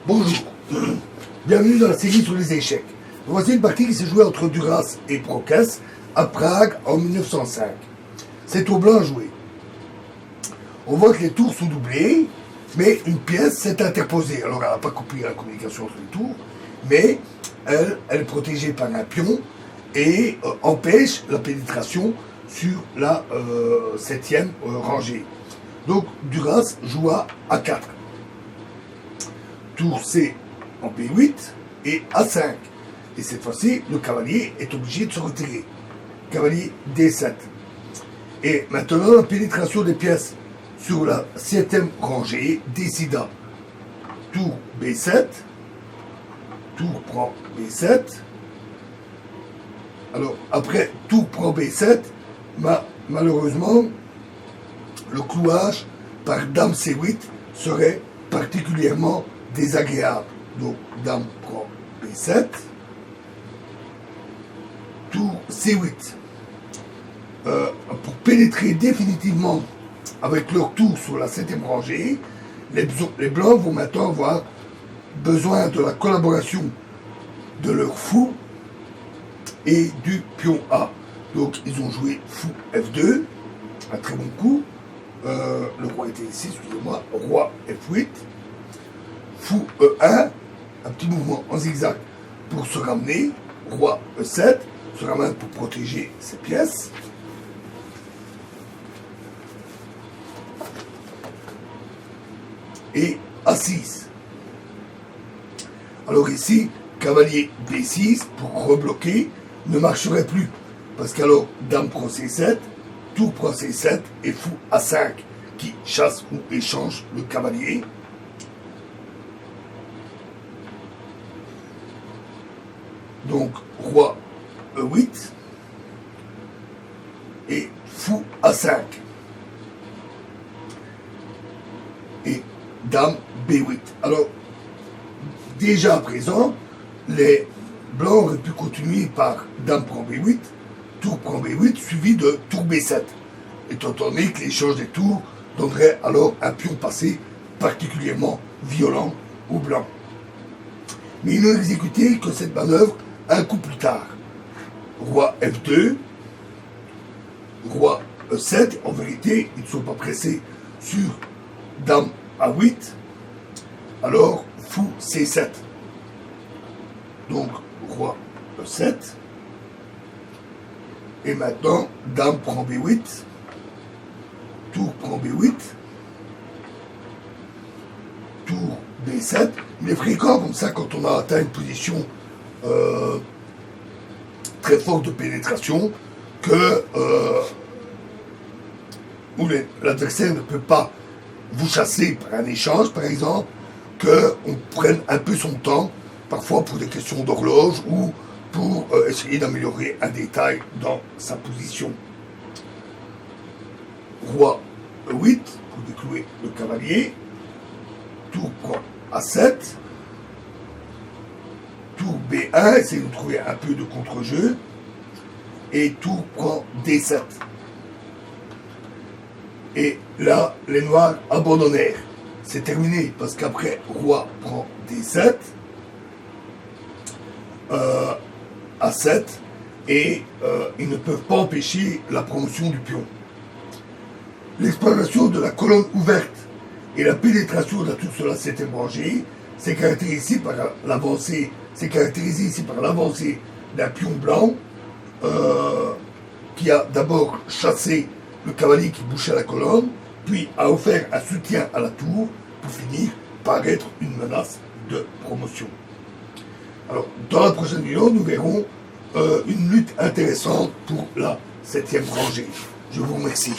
Bonjour, bienvenue dans la série sur les échecs. Voici une partie qui s'est jouée entre Duras et Prokes à Prague en 1905. C'est au blanc à jouer. On voit que les tours sont doublés, mais une pièce s'est interposée. Alors elle n'a pas coupé la communication entre les tours, mais elle est protégée par un pion et empêche la pénétration sur la 7e rangée. Donc Duras joua A4. Tour C en B8 et A5. Et cette fois-ci, le cavalier est obligé de se retirer. Cavalier D7. Et maintenant, la pénétration des pièces sur la 7e rangée décida. Tour B7. Tour prend B7. Alors, après tour prend B7, malheureusement, le clouage par Dame C8 serait particulièrement désagréable. Donc, Dame prend B7. Tour C8. Pour pénétrer définitivement avec leur tour sur la 7e rangée, les blancs vont maintenant avoir besoin de la collaboration de leur fou et du pion A. Donc, ils ont joué fou F2, un très bon coup. Le roi était ici, excusez-moi, roi F8, fou E1, un petit mouvement en zigzag pour se ramener, roi E7, se ramène pour protéger ses pièces. Et A6. Alors ici, cavalier B6 pour rebloquer ne marcherait plus. Parce qu'alors, dame prend C7, tour prend C7 et fou A5 qui chasse ou échange le cavalier. Donc, roi E8 et fou A5. Et dame B8. Alors, déjà à présent, les blancs auraient pu continuer par dame prend B8, tour prend B8, suivi de tour B7, étant donné que l'échange des tours donnerait alors un pion passé particulièrement violent aux blancs. Mais ils n'ont exécuté que cette manœuvre un coup plus tard. Roi F2, roi E7, en vérité, ils ne sont pas pressés sur dame A8, alors fou C7. Donc, roi E7. Et maintenant, dame prend B8. Tour prend B8. Tour B7. Il est fréquent comme ça quand on a atteint une position très forte de pénétration que où l'adversaire ne peut pas vous chasser par un échange, par exemple, qu'on prenne un peu son temps, parfois pour des questions d'horloge ou pour essayer d'améliorer un détail dans sa position. Roi E8 pour déclouer le cavalier. Tour prend A7. Tour B1, essayer de trouver un peu de contre-jeu. Et tour prend D7. Et là, les noirs abandonnèrent. C'est terminé, parce qu'après, roi prend D7. A7 et ils ne peuvent pas empêcher la promotion du pion. L'exploitation de la colonne ouverte et la pénétration de la tour sur la 7e rangée c'est caractérisé ici par l'avancée d'un pion blanc qui a d'abord chassé le cavalier qui bouchait la colonne, puis a offert un soutien à la tour pour finir par être une menace de promotion. Alors, dans la prochaine vidéo, nous verrons une lutte intéressante pour la 7e rangée. Je vous remercie.